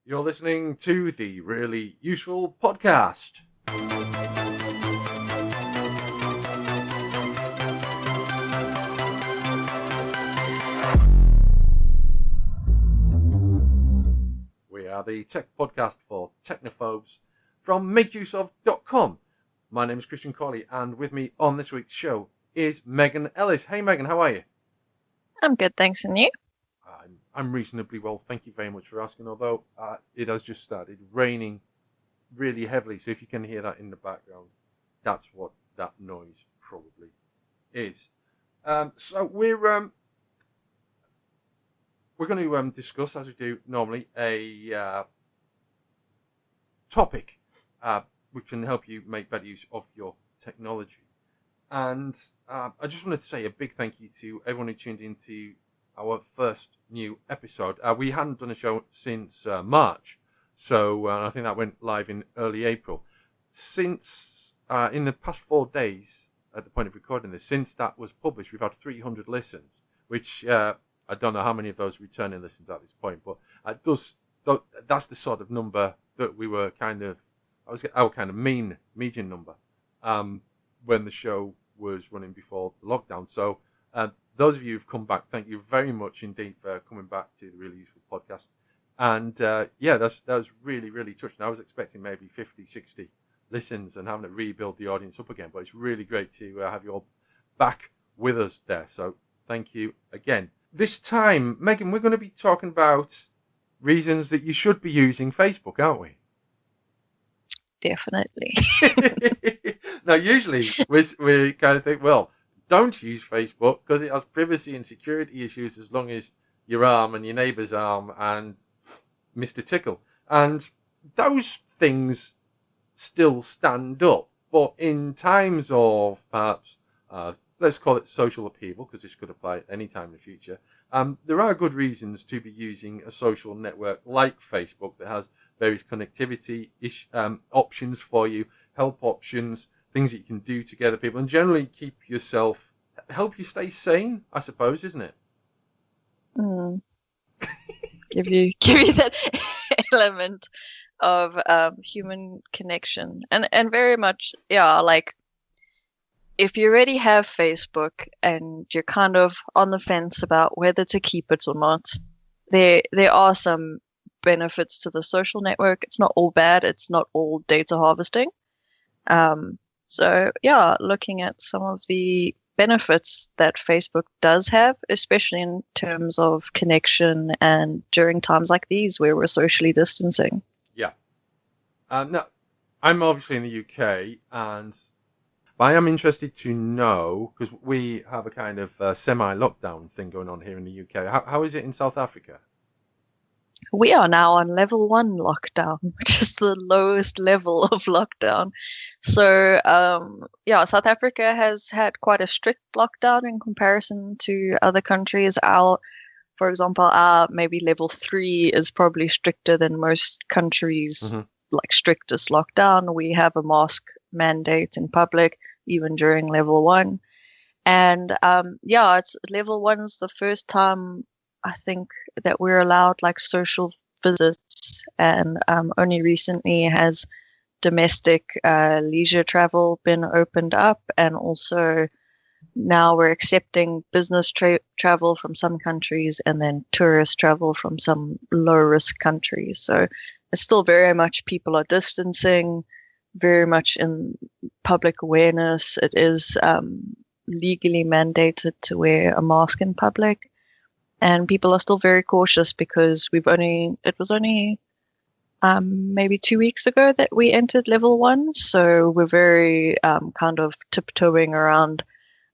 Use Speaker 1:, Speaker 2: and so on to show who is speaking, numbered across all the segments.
Speaker 1: You're listening to the Really Useful Podcast. We are the tech podcast for technophobes from makeuseof.com. My name is Christian Corley, and with me on this week's show is Megan Ellis. Hey, Megan, how are you?
Speaker 2: I'm good, thanks, and you?
Speaker 1: I'm reasonably well, thank you very much for asking, although it has just started raining really heavily, so if you can hear that in the background, that's what that noise probably is. So we're going to discuss, as we do normally, a topic which can help you make better use of your technology. And I just wanted to say a big thank you to everyone who tuned into our first new episode. We hadn't done a show since March, so I think that went live in early April. Since, in the past 4 days, at the point of recording this, since that was published, we've had 300 listens, which I don't know how many of those returning listens at this point, but that's the sort of number that we were our kind of median number when the show was running before the lockdown. So those of you who've come back, thank you very much indeed for coming back to the Really Useful Podcast. And that was really, really touching. I was expecting maybe 50, 60 listens and having to rebuild the audience up again, but it's really great to have you all back with us there. So thank you again. This time, Megan, we're going to be talking about reasons that you should be using Facebook, aren't we?
Speaker 2: Definitely.
Speaker 1: Now, usually we kind of think, well, don't use Facebook because it has privacy and security issues as long as your arm and your neighbour's arm and Mr. Tickle. And those things still stand up. But in times of perhaps, let's call it social upheaval, because this could apply at any time in the future, there are good reasons to be using a social network like Facebook that has various connectivity options for you, help options, things that you can do to gather people, and generally help you stay sane, I suppose, isn't it?
Speaker 2: Give you that element of human connection, and very much, like if you already have Facebook and you're kind of on the fence about whether to keep it or not, there are some benefits to the social network. It's not all bad. It's not all data harvesting. So looking at some of the benefits that Facebook does have, especially in terms of connection and during times like these where we're socially distancing.
Speaker 1: Yeah. Now, I'm obviously in the UK, and I am interested to know, because we have a kind of semi-lockdown thing going on here in the UK. How is it in South Africa?
Speaker 2: We are now on level 1 lockdown, which is the lowest level of lockdown. So, South Africa has had quite a strict lockdown in comparison to other countries. For example, our maybe level 3 is probably stricter than most countries, like strictest lockdown. We have a mask mandate in public, even during level 1. And it's level 1 is the first time I think that we're allowed like social visits, and only recently has domestic leisure travel been opened up, and also now we're accepting business travel from some countries and then tourist travel from some low-risk countries. So it's still very much people are distancing, very much in public awareness. It is legally mandated to wear a mask in public. And people are still very cautious because it was only maybe 2 weeks ago that we entered level 1. So we're very kind of tiptoeing around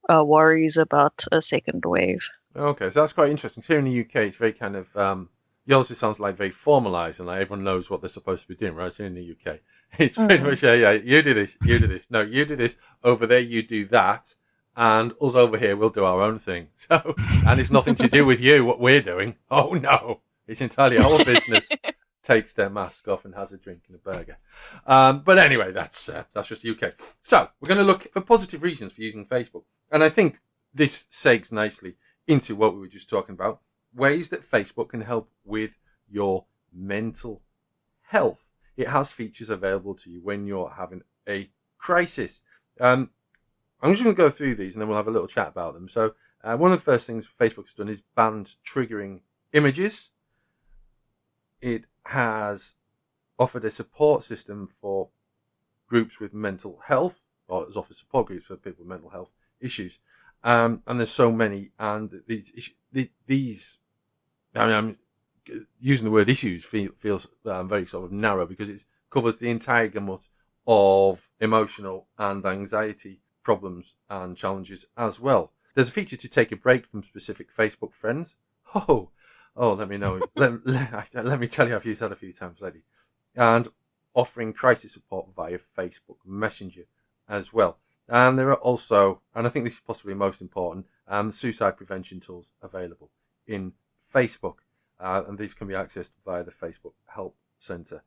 Speaker 2: worries about a second wave.
Speaker 1: Okay, so that's quite interesting. Here in the UK, it's very kind of, yours sounds like very formalised and like everyone knows what they're supposed to be doing, right? So in the UK, it's pretty much, you do this, no, you do this, over there you do that. And us over here, we'll do our own thing. So, and it's nothing to do with you, what we're doing. Oh, no. It's entirely our business. Takes their mask off and has a drink and a burger. But anyway, that's just UK. So, we're going to look for positive reasons for using Facebook. And I think this segs nicely into what we were just talking about. Ways that Facebook can help with your mental health. It has features available to you when you're having a crisis. I'm just going to go through these and then we'll have a little chat about them. So one of the first things Facebook's done is banned triggering images. It has offered a support system for groups with mental health, or has offered support groups for people with mental health issues. And there's so many, and these I mean, I'm using the word issues feels very sort of narrow because it covers the entire gamut of emotional and anxiety problems and challenges as well. There's a feature to take a break from specific Facebook friends. Oh, let me know. let me tell you, I've used that a few times lately. And offering crisis support via Facebook Messenger as well. And there are also, and I think this is possibly most important, suicide prevention tools available in Facebook. And these can be accessed via the Facebook Help Centre.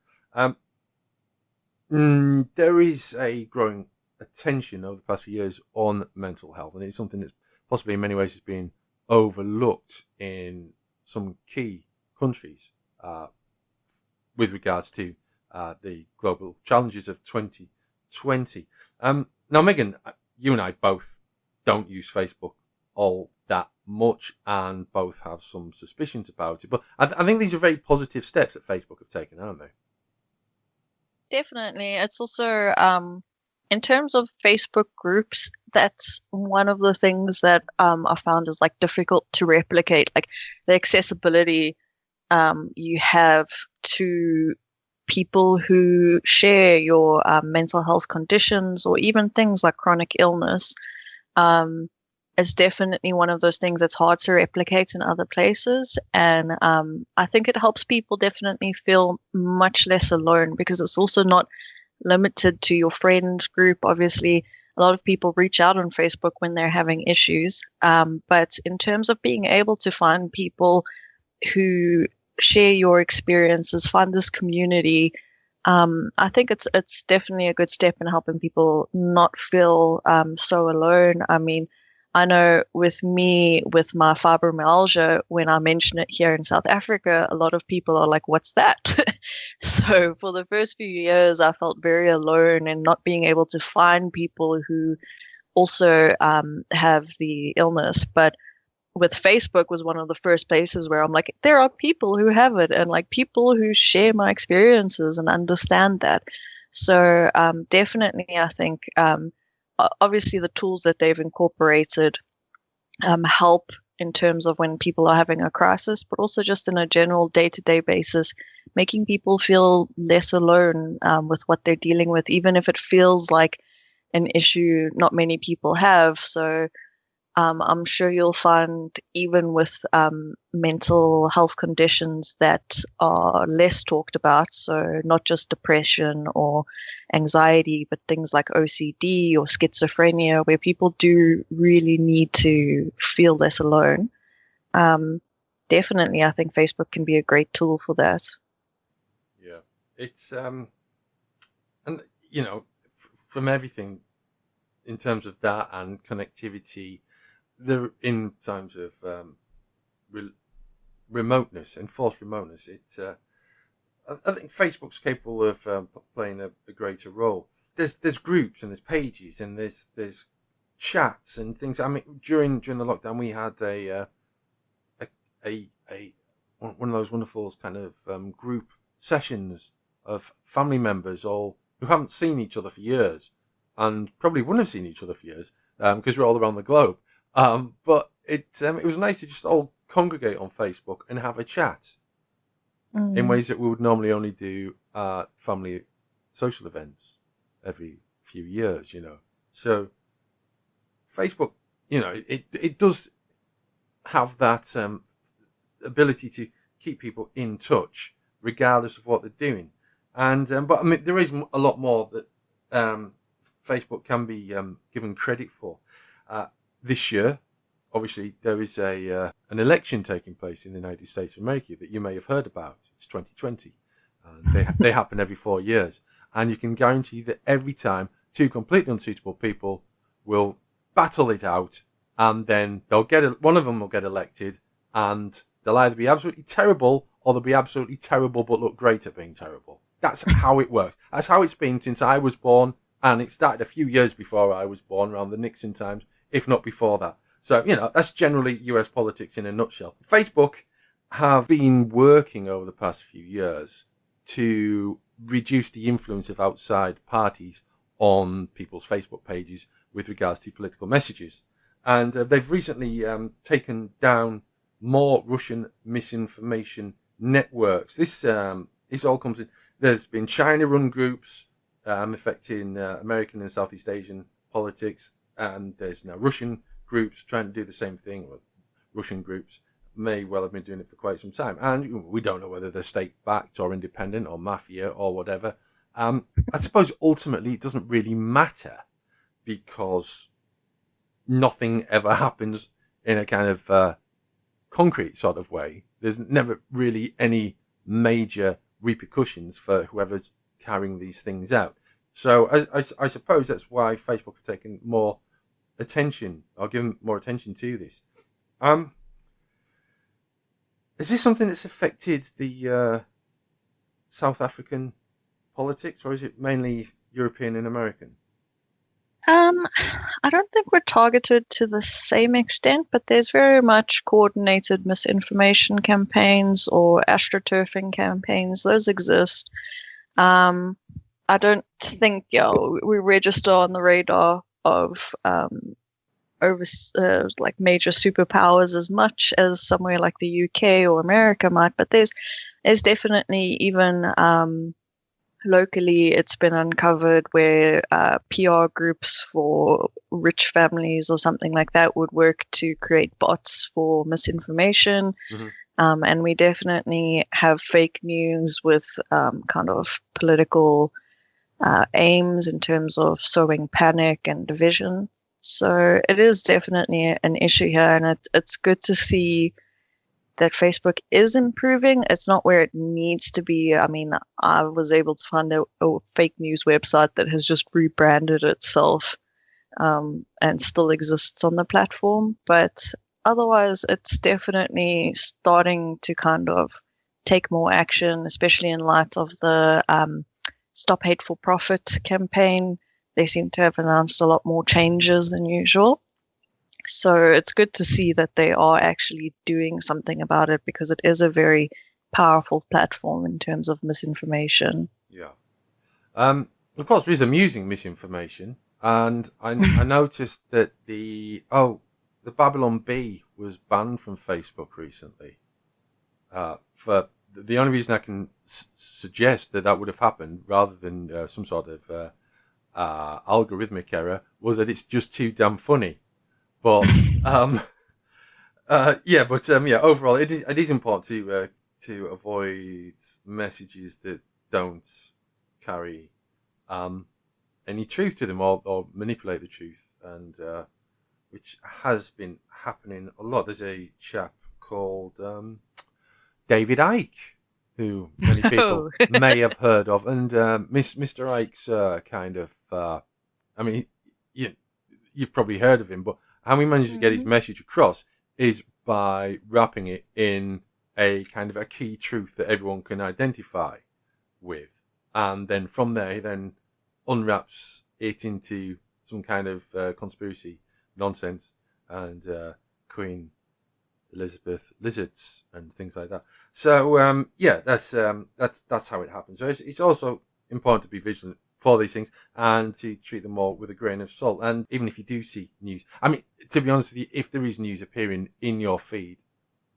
Speaker 1: There is a growing attention over the past few years on mental health, and it's something that possibly in many ways has been overlooked in some key countries with regards to the global challenges of 2020. Now, Megan, you and I both don't use Facebook all that much and both have some suspicions about it. But I think these are very positive steps that Facebook have taken, aren't they?
Speaker 2: Definitely. It's also, in terms of Facebook groups, that's one of the things that I found is like difficult to replicate. Like the accessibility you have to people who share your mental health conditions or even things like chronic illness is definitely one of those things that's hard to replicate in other places. And I think it helps people definitely feel much less alone because it's also not limited to your friend group. Obviously, a lot of people reach out on Facebook when they're having issues. But in terms of being able to find people who share your experiences, find this community, I think it's definitely a good step in helping people not feel so alone. I mean, I know with me, with my fibromyalgia, when I mention it here in South Africa, a lot of people are like, what's that? So for the first few years, I felt very alone and not being able to find people who also have the illness. But with Facebook was one of the first places where I'm like, there are people who have it and like people who share my experiences and understand that. So definitely, I think obviously the tools that they've incorporated help in terms of when people are having a crisis, but also just in a general day-to-day basis, making people feel less alone with what they're dealing with, even if it feels like an issue not many people have. So I'm sure you'll find even with mental health conditions that are less talked about, so not just depression or anxiety, but things like OCD or schizophrenia, where people do really need to feel less alone. Definitely, I think Facebook can be a great tool for that.
Speaker 1: Yeah, it's and you know, from everything in terms of that and connectivity. In times of remoteness, enforced remoteness, I think Facebook's capable of playing a greater role. There's groups and there's pages and there's chats and things. I mean, during the lockdown, we had one of those wonderful kind of group sessions of family members all who haven't seen each other for years and probably wouldn't have seen each other for years because we're all around the globe. But it was nice to just all congregate on Facebook and have a chat in ways that we would normally only do family social events every few years, So Facebook, it does have that ability to keep people in touch regardless of what they're doing. And but I mean, there is a lot more that Facebook can be given credit for. This year, obviously, there is an election taking place in the United States of America that you may have heard about. It's 2020. They happen every 4 years. And you can guarantee that every time, two completely unsuitable people will battle it out, and then one of them will get elected, and they'll either be absolutely terrible or they'll be absolutely terrible but look great at being terrible. that's how it works. That's how it's been since I was born, and it started a few years before I was born, around the Nixon times, if not before that. So, that's generally US politics in a nutshell. Facebook have been working over the past few years to reduce the influence of outside parties on people's Facebook pages with regards to political messages. And they've recently taken down more Russian misinformation networks. This all comes in. There's been China-run groups affecting American and Southeast Asian politics, and there's now Russian groups trying to do the same thing. Or Russian groups may well have been doing it for quite some time, and we don't know whether they're state-backed or independent or mafia or whatever. I suppose ultimately it doesn't really matter, because nothing ever happens in a kind of concrete sort of way. There's never really any major repercussions for whoever's carrying these things out. So I suppose that's why Facebook have taken more attention, or given more attention to this. Is this something that's affected the South African politics, or is it mainly European and American?
Speaker 2: I don't think we're targeted to the same extent, but there's very much coordinated misinformation campaigns or astroturfing campaigns. Those exist. I don't think we register on the radar of like major superpowers as much as somewhere like the UK or America might, but there's definitely even locally it's been uncovered where PR groups for rich families or something like that would work to create bots for misinformation.
Speaker 1: Mm-hmm.
Speaker 2: And we definitely have fake news with kind of political aims in terms of sowing panic and division. So it is definitely an issue here, and it's good to see that Facebook is improving. It's not where it needs to be. I mean, I was able to find a fake news website that has just rebranded itself and still exists on the platform. But otherwise, it's definitely starting to kind of take more action, especially in light of the Stop Hateful Profit campaign. They seem to have announced a lot more changes than usual. So it's good to see that they are actually doing something about it, because it is a very powerful platform in terms of misinformation.
Speaker 1: Yeah. Of course, there is amusing misinformation. And I noticed that the Babylon Bee was banned from Facebook recently. For the only reason I can suggest that would have happened, rather than some sort of algorithmic error, was that it's just too damn funny. But overall, it is important to avoid messages that don't carry any truth to them, or manipulate the truth, and which has been happening a lot. There's a chap called David Icke, who many people may have heard of, and Mr. Icke's kind of, you've probably heard of him, but how he managed to get his message across is by wrapping it in a kind of a key truth that everyone can identify with, and then from there he then unwraps it into some kind of conspiracy nonsense and Queen Elizabeth lizards and things like that. So that's how it happens. So it's also important to be vigilant for these things and to treat them all with a grain of salt. And even if you do see news, I mean, to be honest with you, if there is news appearing in your feed,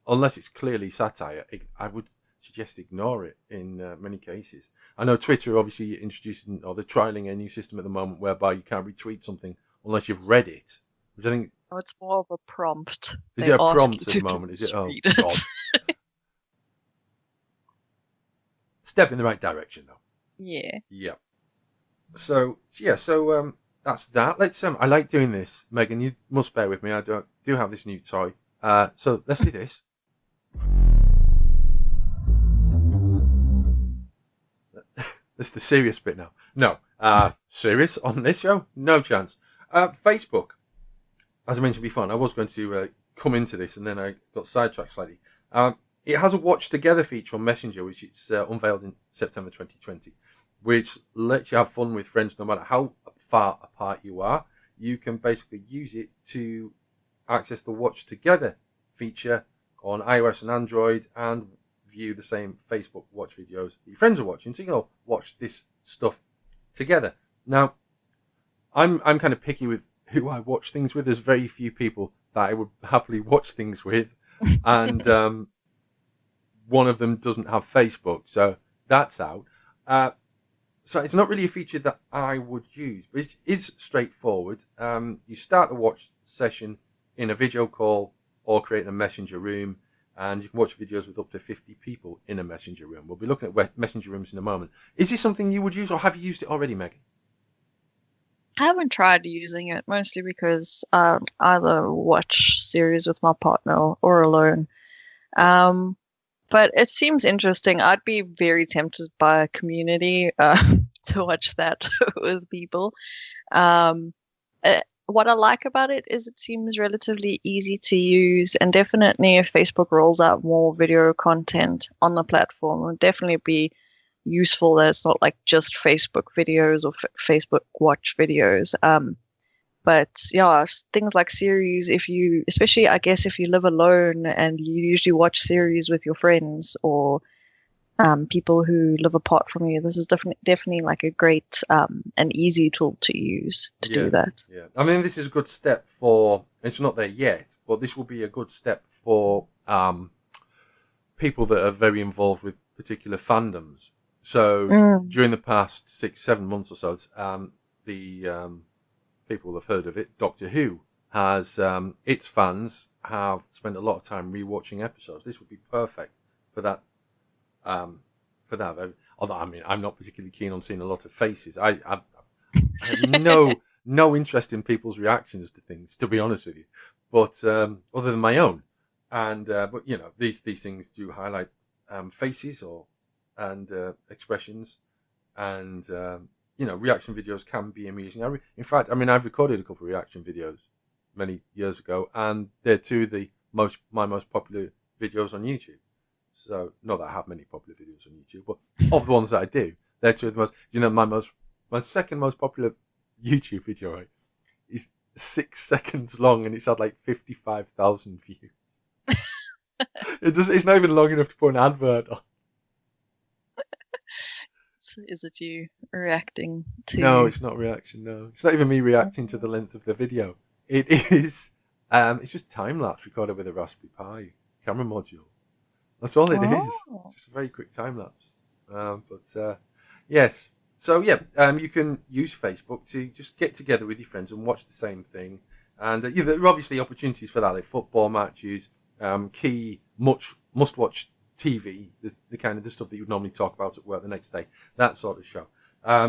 Speaker 1: unless it's clearly satire, I would suggest ignore it in many cases. I know Twitter obviously introducing, or they're trialing a new system at the moment whereby you can't retweet something unless you've read it, which I think...
Speaker 2: Oh, it's more of a prompt.
Speaker 1: Is it a prompt at the moment? Is it? Oh, God. Step in the right direction, though.
Speaker 2: Yeah.
Speaker 1: Yeah. So that's that. Let's. I like doing this, Megan. You must bear with me. I do have this new toy. So let's do this. That's the serious bit now. No, serious on this show? No chance. Facebook, as I mentioned before, and I was going to come into this, and then I got sidetracked slightly. It has a watch together feature on Messenger, which it's unveiled in September 2020, which lets you have fun with friends no matter how far apart you are. You can basically use it to access the watch together feature on iOS and Android and view the same Facebook watch videos that your friends are watching. So you can all watch this stuff together. Now, I'm kind of picky with who I watch things with. There's very few people that I would happily watch things with, and one of them doesn't have Facebook, so that's out. So it's not really a feature that I would use, but it is straightforward. You start a watch session in a video call or create a messenger room, and you can watch videos with up to 50 people in a messenger room. We'll be looking at messenger rooms in a moment. Is this something you would use, or have you used it already, Megan?
Speaker 2: I haven't tried using it, mostly because I either watch series with my partner or alone. But it seems interesting. I'd be very tempted by a community to watch that with people. What I like about it is it seems relatively easy to use, and definitely if Facebook rolls out more video content on the platform, it would definitely be useful that it's not like just Facebook videos or Facebook watch videos. But yeah, things like series, especially I guess if you live alone and you usually watch series with your friends or people who live apart from you, this is definitely like a great and easy tool to use to do that.
Speaker 1: Yeah, I mean, this is a good step for, it's not there yet, but this will be a good step for people that are very involved with particular fandoms. So during the past 6-7 months or so, the people have heard of it. Doctor Who has its fans have spent a lot of time rewatching episodes. This would be perfect for that. Although I mean, I'm not particularly keen on seeing a lot of faces. I have no interest in people's reactions to things, to be honest with you. But other than my own, and but you know, these things do highlight faces and expressions, and you know, reaction videos can be amusing. In fact, I mean, I've recorded a couple of reaction videos many years ago, and they're two of my most popular videos on YouTube. So, not that I have many popular videos on YouTube, but of the ones that I do, they're two of the most. You know, my second most popular YouTube video, right, is 6 seconds long, and it's had like 55,000 views. It's not even long enough to put an advert on.
Speaker 2: Is it you reacting to?
Speaker 1: No, it's not reaction. No, it's not even me reacting to the length of the video. It is. It's just time lapse recorded with a Raspberry Pi camera module. That's all it is. Just a very quick time lapse. But yes. So yeah, you can use Facebook to just get together with your friends and watch the same thing. And there are obviously opportunities for that, like football matches, key must-watch TV, the kind of the stuff that you would normally talk about at work the next day, that sort of show.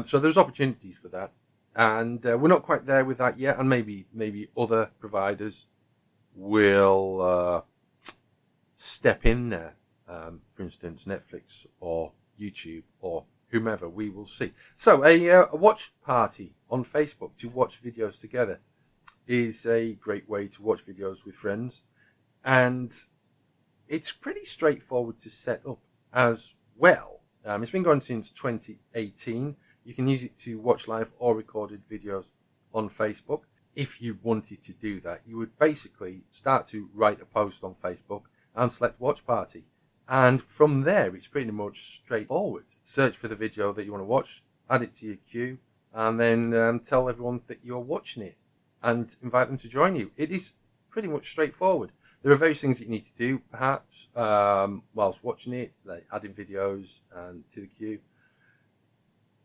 Speaker 1: So there's opportunities for that, and we're not quite there with that yet. And maybe other providers will step in there. For instance, Netflix or YouTube or whomever. We will see. So a watch party on Facebook to watch videos together is a great way to watch videos with friends, and it's pretty straightforward to set up as well. It's been going since 2018. You can use it to watch live or recorded videos on Facebook. If you wanted to do that, you would basically start to write a post on Facebook and select watch party. And from there, it's pretty much straightforward. Search for the video that you want to watch, add it to your queue, and then tell everyone that you're watching it and invite them to join you. It is pretty much straightforward. There are various things that you need to do, perhaps, whilst watching it, like adding videos to the queue.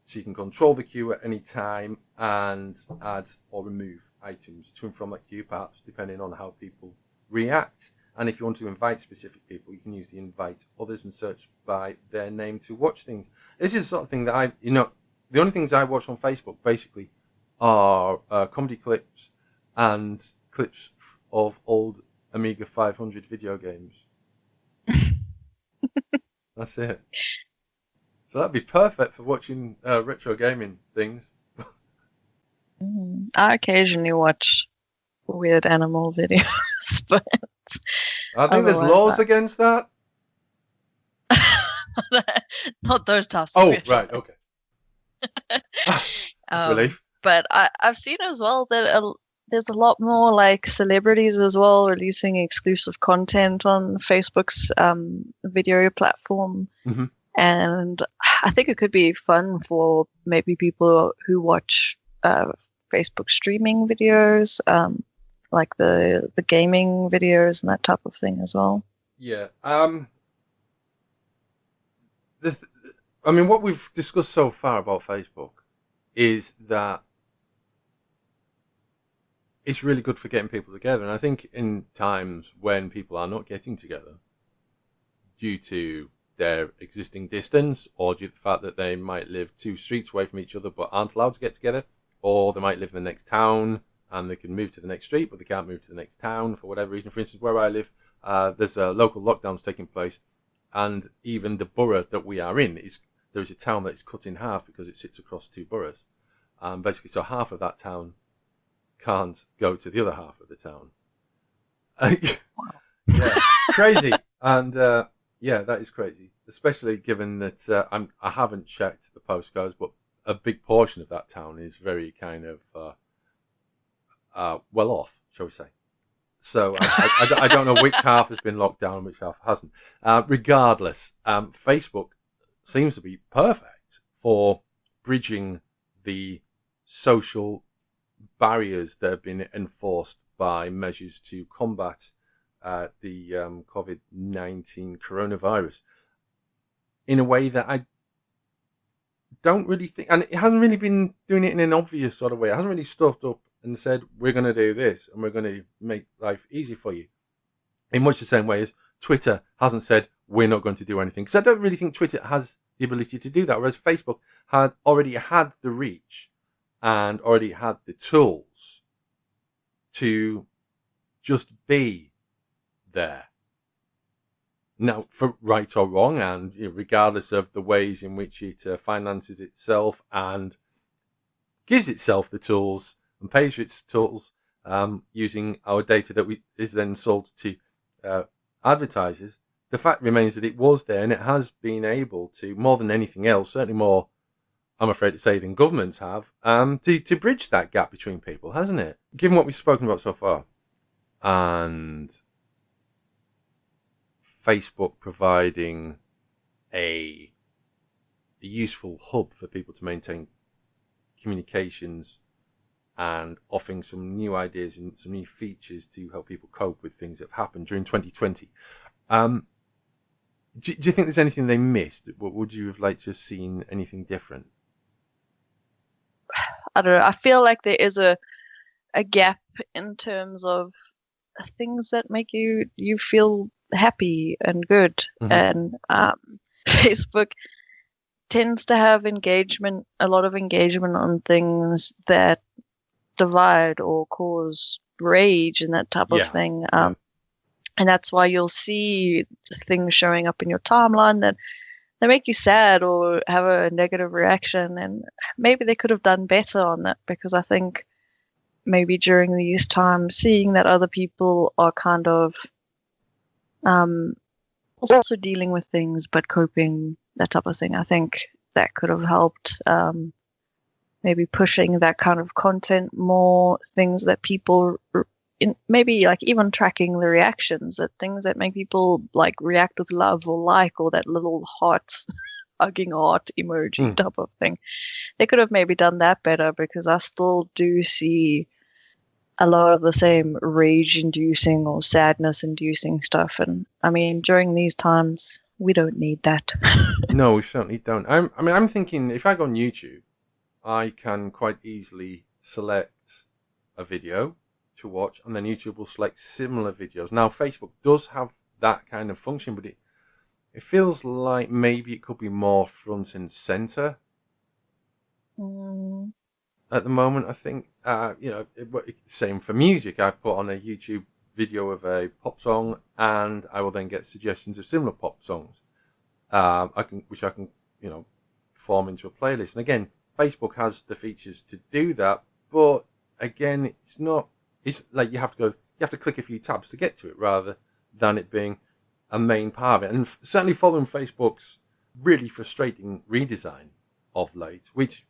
Speaker 1: So you can control the queue at any time and add or remove items to and from that queue, perhaps, depending on how people react. And if you want to invite specific people, you can use the invite others and search by their name to watch things. This is the sort of thing that the only things I watch on Facebook, basically, are comedy clips and clips of old Amiga 500 video games. That's it. So that'd be perfect for watching retro gaming things.
Speaker 2: I occasionally watch weird animal videos, but
Speaker 1: I think there's laws against that.
Speaker 2: Not those types of
Speaker 1: Oh,
Speaker 2: weird
Speaker 1: right,
Speaker 2: lies.
Speaker 1: okay. That's relief.
Speaker 2: But I've seen as well that there's a lot more like celebrities as well releasing exclusive content on Facebook's video platform.
Speaker 1: Mm-hmm.
Speaker 2: And I think it could be fun for maybe people who watch Facebook streaming videos, like the gaming videos and that type of thing as well.
Speaker 1: Yeah. I mean, what we've discussed so far about Facebook is that it's really good for getting people together. And I think in times when people are not getting together due to their existing distance, or due to the fact that they might live 2 streets away from each other but aren't allowed to get together, or they might live in the next town and they can move to the next street but they can't move to the next town for whatever reason. For instance, where I live, there's local lockdowns taking place, and even the borough that we are in there is a town that is cut in half because it sits across 2 boroughs. Basically, so half of that town can't go to the other half of the town. Yeah, crazy. And yeah, that is crazy, especially given that I haven't checked the postcodes, but a big portion of that town is very kind of well off, shall we say. So I don't know which half has been locked down and which half hasn't. Regardless, Facebook seems to be perfect for bridging the social barriers that have been enforced by measures to combat the COVID-19 coronavirus in a way that I don't really think, and it hasn't really been doing it in an obvious sort of way. It hasn't really stuffed up and said, we're going to do this and we're going to make life easy for you. In much the same way as Twitter hasn't said, we're not going to do anything. Because I don't really think Twitter has the ability to do that, whereas Facebook had already had the reach and already had the tools to just be there. Now, for right or wrong, and regardless of the ways in which it finances itself and gives itself the tools and pays for its tools, using our data that is then sold to advertisers, the fact remains that it was there and it has been able to, more than anything else, certainly more, I'm afraid to say, than governments have, to bridge that gap between people, hasn't it? Given what we've spoken about so far, and Facebook providing a useful hub for people to maintain communications and offering some new ideas and some new features to help people cope with things that have happened during 2020. Do you think there's anything they missed? Would you have liked to have seen anything different?
Speaker 2: I don't know. I feel like there is a gap in terms of things that make you feel happy and good. Mm-hmm. And Facebook tends to have a lot of engagement on things that divide or cause rage and that type of thing. And that's why you'll see things showing up in your timeline that make you sad or have a negative reaction. And maybe they could have done better on that, because I think maybe during these times, seeing that other people are kind of also dealing with things but coping, that type of thing, I think that could have helped. Maybe pushing that kind of content more, things that people maybe like even tracking the reactions, that things that make people like react with love or that little heart hugging heart emoji type of thing. They could have maybe done that better, because I still do see a lot of the same rage inducing or sadness inducing stuff. And I mean, during these times, we don't need that.
Speaker 1: No, we certainly don't. I'm thinking, if I go on YouTube, I can quite easily select a video to watch, and then YouTube will select similar videos. Now, Facebook does have that kind of function, but it feels like maybe it could be more front and center at the moment. I think, same for music. I put on a YouTube video of a pop song, and I will then get suggestions of similar pop songs, which I can form into a playlist. And again, Facebook has the features to do that, but again, it's like you have to click a few tabs to get to it, rather than it being a main part of it. And certainly following Facebook's really frustrating redesign of late, which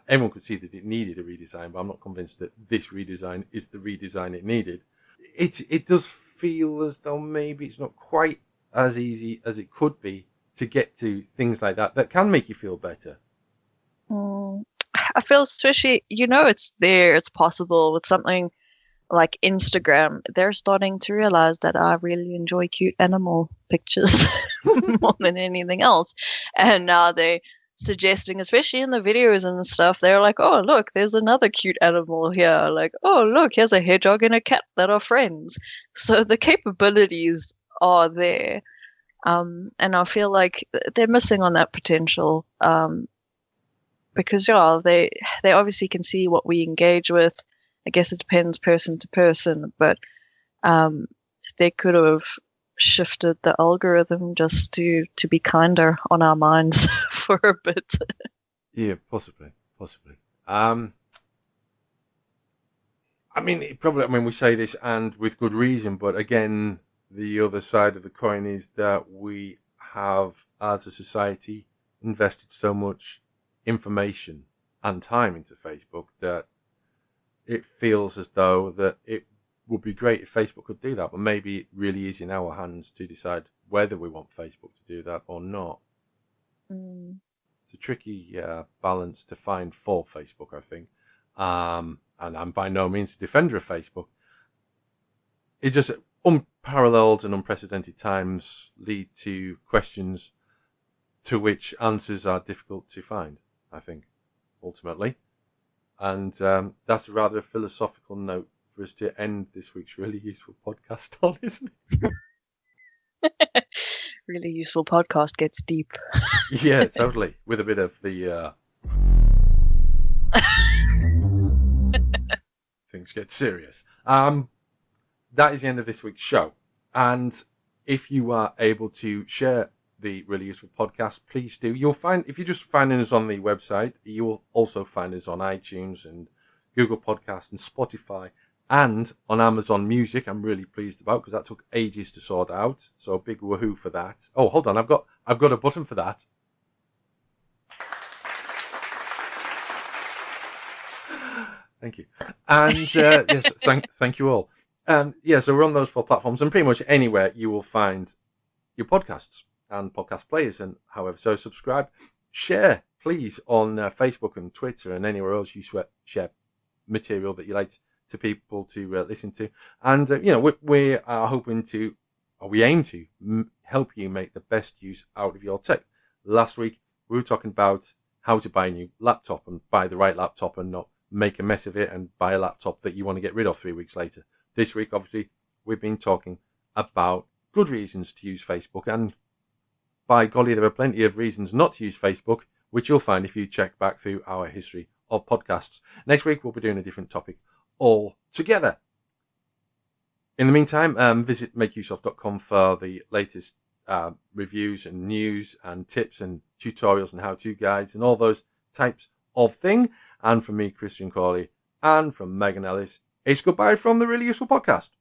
Speaker 1: everyone could see that it needed a redesign, but I'm not convinced that this redesign is the redesign it needed. It does feel as though maybe it's not quite as easy as it could be to get to things like that can make you feel better.
Speaker 2: I feel especially, it's there, it's possible with something like Instagram. They're starting to realize that I really enjoy cute animal pictures more than anything else. And now they're suggesting, especially in the videos and stuff, they're like, oh, look, there's another cute animal here. Like, oh, look, here's a hedgehog and a cat that are friends. So the capabilities are there. And I feel like they're missing on that potential. Because they obviously can see what we engage with. I guess it depends person to person, but they could have shifted the algorithm just to be kinder on our minds for a bit.
Speaker 1: Yeah, possibly. I mean, we say this and with good reason, but again, the other side of the coin is that we have, as a society, invested so much information and time into Facebook that it feels as though that it would be great if Facebook could do that, but maybe it really is in our hands to decide whether we want Facebook to do that or not. It's a tricky balance to find for Facebook, I think. And I'm by no means a defender of Facebook. It just unparalleled and unprecedented times lead to questions to which answers are difficult to find, I think, ultimately. And that's a rather philosophical note for us to end this week's Really Useful Podcast on, isn't
Speaker 2: it? Really Useful Podcast gets deep.
Speaker 1: Yeah, totally. With a bit of the... things get serious. That is the end of this week's show. And if you are able to share the Really Useful Podcast, please do. You'll find, if you just find us on the website, you will also find us on iTunes and Google Podcasts and Spotify and on Amazon Music. I'm really pleased about, because that took ages to sort out. So a big woohoo for that. Oh, hold on, I've got a button for that. Thank you. And yes, thank you all. So we're on those 4 platforms, and pretty much anywhere you will find your podcasts and podcast players, and however. So subscribe, share, please, on Facebook and Twitter and anywhere else you share material that you like to people to listen to. And we are hoping to, or we aim to, help you make the best use out of your tech. Last week we were talking about how to buy a new laptop and buy the right laptop and not make a mess of it and buy a laptop that you want to get rid of 3 weeks later. This week, obviously, we've been talking about good reasons to use Facebook, and by golly, there are plenty of reasons not to use Facebook, which you'll find if you check back through our history of podcasts. Next week, we'll be doing a different topic altogether. In the meantime, visit makeuseof.com for the latest reviews and news and tips and tutorials and how-to guides and all those types of thing. And from me, Christian Cawley, and from Megan Ellis, it's goodbye from the Really Useful Podcast.